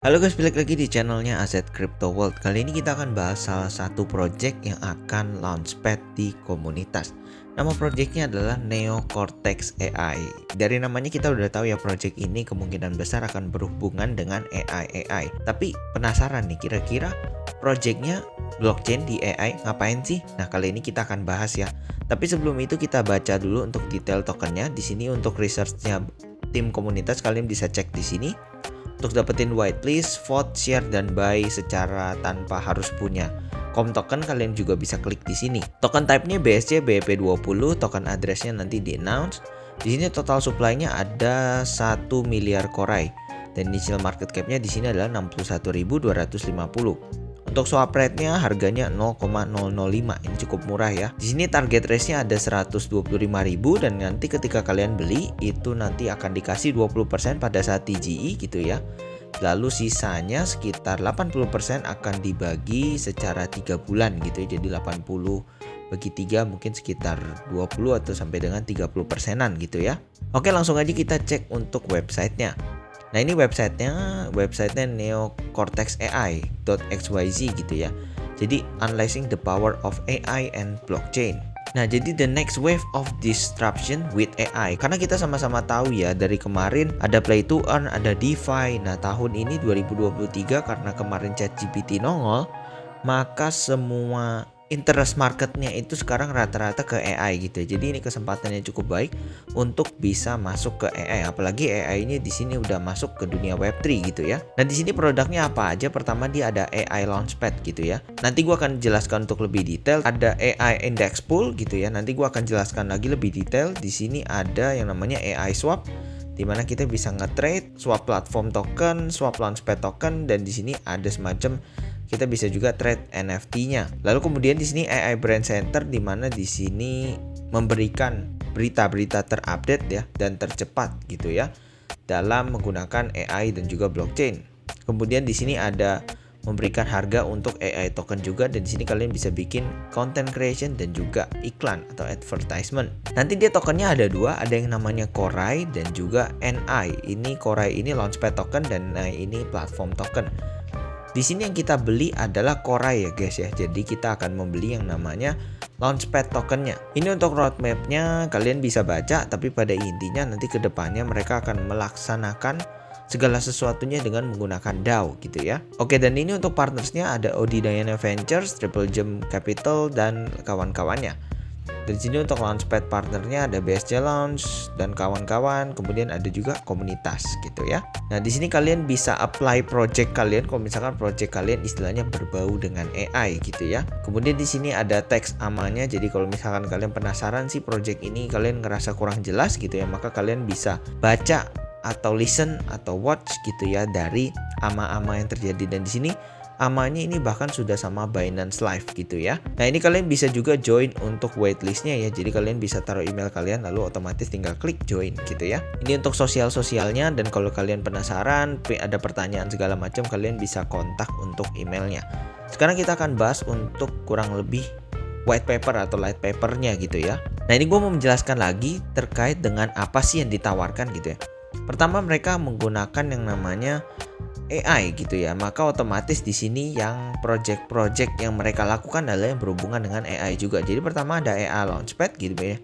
Halo guys, balik lagi di channelnya Aset Crypto World. Kali ini kita akan bahas salah satu project yang akan launchpad di komunitas. Nama projectnya adalah Neo Cortex AI. Dari namanya kita udah tahu ya, project ini kemungkinan besar akan berhubungan dengan AI. Tapi penasaran nih, kira-kira projectnya blockchain di AI ngapain sih? Nah, kali ini kita akan bahas ya. Tapi sebelum itu kita baca dulu untuk detail tokennya. Di sini untuk researchnya tim komunitas kalian bisa cek di sini. Untuk dapetin whitelist, vote, share, dan buy secara tanpa harus punya token, kalian juga bisa klik di sini. Token type-nya BSC BEP20, token address-nya nanti di-announce. Di sini total supply-nya ada 1 miliar Korai dan initial market cap-nya di sini adalah 61.250. Untuk swap rate-nya harganya 0,005. Ini cukup murah ya. Di sini target raise-nya ada 125.000 dan nanti ketika kalian beli itu nanti akan dikasih 20% pada saat TGE gitu ya. Lalu sisanya sekitar 80% akan dibagi secara 3 bulan gitu ya. Jadi 80 bagi 3 mungkin sekitar 20 atau sampai dengan 30%-an gitu ya. Oke, langsung aja kita cek untuk websitenya. Nah, ini websitenya neocortexai.xyz gitu ya. Jadi unleashing the power of AI and blockchain. Nah, jadi the next wave of disruption with AI. Karena kita sama-sama tahu ya, dari kemarin ada play to earn, ada DeFi. Nah, tahun ini 2023 karena kemarin ChatGPT nongol, maka semua interest marketnya itu sekarang rata-rata ke AI gitu. Jadi ini kesempatannya cukup baik untuk bisa masuk ke AI. Apalagi AI ini di sini udah masuk ke dunia Web3 gitu ya. Nah, di sini produknya apa aja? Pertama dia ada AI Launchpad gitu ya. Nanti gua akan jelaskan untuk lebih detail. Ada AI Index Pool gitu ya. Nanti gua akan jelaskan lagi lebih detail. Di sini ada yang namanya AI Swap, dimana kita bisa nge-trade swap platform token, swap launchpad token, dan di sini ada semacam kita bisa juga trade NFT-nya. Lalu kemudian di sini AI Brand Center, di mana di sini memberikan berita-berita terupdate ya dan tercepat gitu ya dalam menggunakan AI dan juga blockchain. Kemudian di sini ada memberikan harga untuk AI token juga, dan di sini kalian bisa bikin content creation dan juga iklan atau advertisement. Nanti dia tokennya ada dua, ada yang namanya Korai dan juga NI. Ini Korai ini launchpad token dan NI ini platform token. Di sini yang kita beli adalah Korai ya guys ya. Jadi kita akan membeli yang namanya launchpad tokennya. Ini untuk roadmapnya kalian bisa baca, tapi pada intinya nanti ke depannya mereka akan melaksanakan segala sesuatunya dengan menggunakan DAO gitu ya. Oke, dan ini untuk partnersnya ada Odi Diana Ventures, Triple Gem Capital, dan kawan-kawannya. Dari sini untuk launchpad partnernya ada BSC Launch dan kawan-kawan, kemudian ada juga komunitas gitu ya. Nah, di sini kalian bisa apply project kalian kalau misalkan project kalian istilahnya berbau dengan AI gitu ya. Kemudian di sini ada teks amalnya. Jadi kalau misalkan kalian penasaran sih project ini, kalian ngerasa kurang jelas gitu ya, maka kalian bisa baca atau listen atau watch gitu ya dari ama-ama yang terjadi. Dan di sini amanya ini bahkan sudah sama Binance Live gitu ya. Nah, ini kalian bisa juga join untuk waitlistnya ya. Jadi kalian bisa taruh email kalian lalu otomatis tinggal klik join gitu ya. Ini untuk sosialnya, dan kalau kalian penasaran ada pertanyaan segala macam, kalian bisa kontak untuk emailnya. Sekarang kita akan bahas untuk kurang lebih white paper atau light papernya gitu ya. Nah, ini gue mau menjelaskan lagi terkait dengan apa sih yang ditawarkan gitu ya. Pertama, mereka menggunakan yang namanya AI gitu ya. Maka otomatis di sini yang project-project yang mereka lakukan adalah yang berhubungan dengan AI juga. Jadi pertama ada AI Launchpad gitu ya.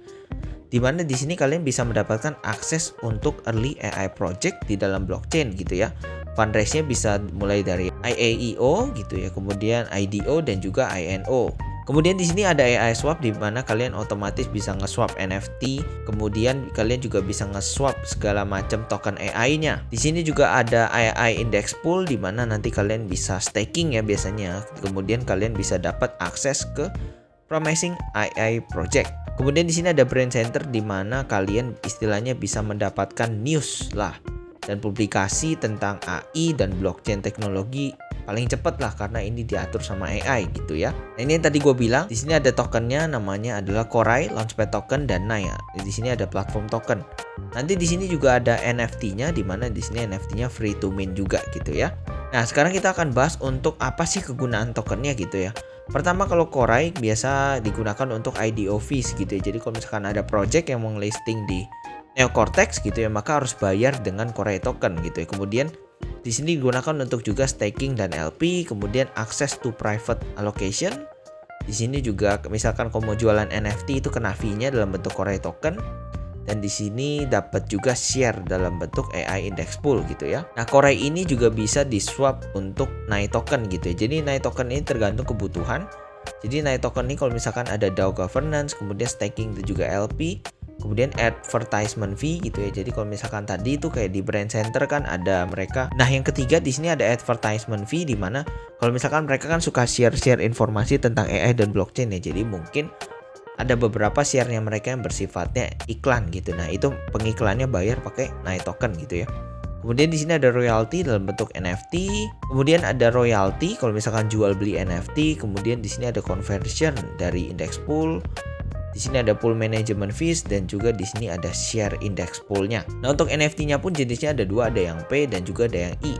Dimana di sini kalian bisa mendapatkan akses untuk early AI project di dalam blockchain gitu ya. Fundraise-nya bisa mulai dari IAEO gitu ya, kemudian IDO dan juga INO. Kemudian di sini ada AI swap, di mana kalian otomatis bisa nge-swap NFT, kemudian kalian juga bisa nge-swap segala macam token AI-nya. Di sini juga ada AI Index Pool, di mana nanti kalian bisa staking ya biasanya. Kemudian kalian bisa dapat akses ke promising AI project. Kemudian di sini ada Brand Center, di mana kalian istilahnya bisa mendapatkan news lah dan publikasi tentang AI dan blockchain teknologi paling cepat lah, karena ini diatur sama AI gitu ya. Nah, ini yang tadi gue bilang, di sini ada tokennya namanya adalah Korai, Launchpad token, dan Naya. Di sini ada platform token. Nanti di sini juga ada NFT-nya, di mana di sini NFT-nya free to mint juga gitu ya. Nah, sekarang kita akan bahas untuk apa sih kegunaan tokennya gitu ya. Pertama, kalau Korai biasa digunakan untuk IDO fees gitu ya. Jadi kalau misalkan ada project yang mau listing di Neo Cortex gitu ya, maka harus bayar dengan Korai token gitu ya. Kemudian Di sini digunakan untuk juga staking dan LP, kemudian access to private allocation. Di sini juga misalkan kalau mau jualan NFT itu kena fee-nya dalam bentuk Korai token. Dan di sini dapat juga share dalam bentuk AI index pool gitu ya. Nah, Korai ini juga bisa di swap untuk NAI token gitu ya. Jadi NAI token ini tergantung kebutuhan. Jadi NAI token ini kalau misalkan ada DAO governance, kemudian staking dan juga LP, kemudian advertisement fee gitu ya. Jadi kalau misalkan tadi itu kayak di brand center kan ada mereka. Nah, yang ketiga di sini ada advertisement fee, di mana kalau misalkan mereka kan suka share informasi tentang AI dan blockchain ya. Jadi mungkin ada beberapa share-nya mereka yang bersifatnya iklan gitu. Nah, itu pengiklannya bayar pakai NAI token gitu ya. Kemudian di sini ada royalty dalam bentuk NFT. Kemudian ada royalty kalau misalkan jual beli NFT. Kemudian di sini ada conversion dari index pool. Di sini ada pool management fees dan juga di sini ada share index pool-nya. Nah, untuk NFT-nya pun jenisnya ada dua, ada yang P dan juga ada yang I.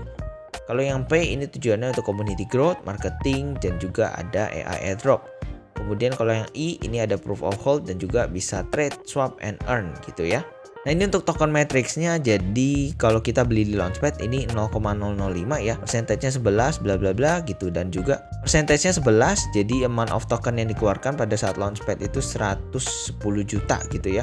Kalau yang P ini tujuannya untuk community growth, marketing, dan juga ada AI airdrop. Kemudian kalau yang I ini ada proof of hold dan juga bisa trade, swap, and earn gitu ya. Nah, ini untuk token matrix-nya. Jadi kalau kita beli di Launchpad ini 0,005 ya, persentasenya 11 bla bla bla gitu, dan juga persentasenya 11. Jadi amount of token yang dikeluarkan pada saat Launchpad itu 110 juta gitu ya.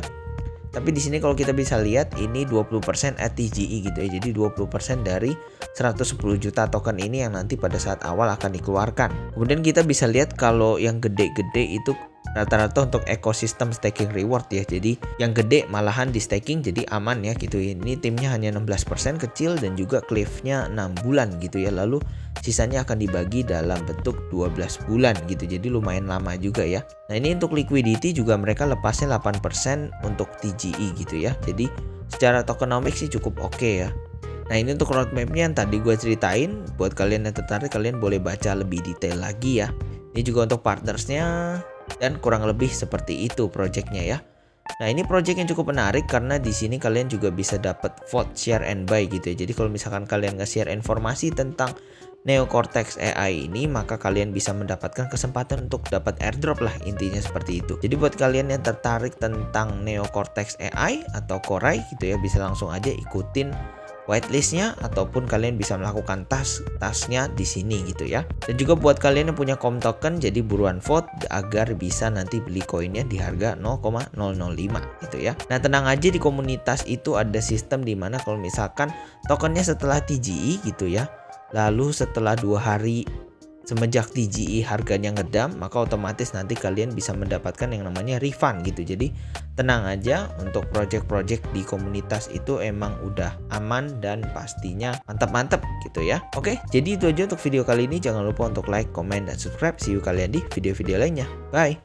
Tapi di sini kalau kita bisa lihat ini 20% at TGE gitu ya. Jadi 20% dari 110 juta token ini yang nanti pada saat awal akan dikeluarkan. Kemudian kita bisa lihat kalau yang gede-gede itu rata-rata untuk ekosistem staking reward ya. Jadi yang gede malahan di staking jadi aman ya gitu. Ini timnya hanya 16% kecil dan juga cliff-nya 6 bulan gitu ya. Lalu sisanya akan dibagi dalam bentuk 12 bulan gitu. Jadi lumayan lama juga ya. Nah, ini untuk liquidity juga mereka lepasnya 8% untuk TGE gitu ya. Jadi secara tokenomics sih cukup oke ya. Nah, ini untuk roadmap-nya yang tadi gue ceritain. Buat kalian yang tertarik, kalian boleh baca lebih detail lagi ya. Ini juga untuk partnersnya. Dan kurang lebih seperti itu projectnya ya. Nah, ini project yang cukup menarik karena di sini kalian juga bisa dapat vote, share, and buy gitu ya. Jadi kalau misalkan kalian nge-share informasi tentang Neocortex AI ini, maka kalian bisa mendapatkan kesempatan untuk dapat airdrop lah, intinya seperti itu. Jadi buat kalian yang tertarik tentang Neocortex AI atau Korai gitu ya, bisa langsung aja ikutin whitelistnya ataupun kalian bisa melakukan tasnya di sini gitu ya. Dan juga buat kalian yang punya com token, jadi buruan vote agar bisa nanti beli koinnya di harga 0,005 gitu ya. Nah, tenang aja, di komunitas itu ada sistem dimana kalau misalkan tokennya setelah TGE gitu ya, lalu setelah 2 hari semenjak TGE harganya ngedam, maka otomatis nanti kalian bisa mendapatkan yang namanya refund gitu. Jadi tenang aja, untuk project-project di komunitas itu emang udah aman dan pastinya mantap-mantap gitu ya. Oke, jadi itu aja untuk video kali ini. Jangan lupa untuk like, comment, dan subscribe. See you kalian di video-video lainnya. Bye.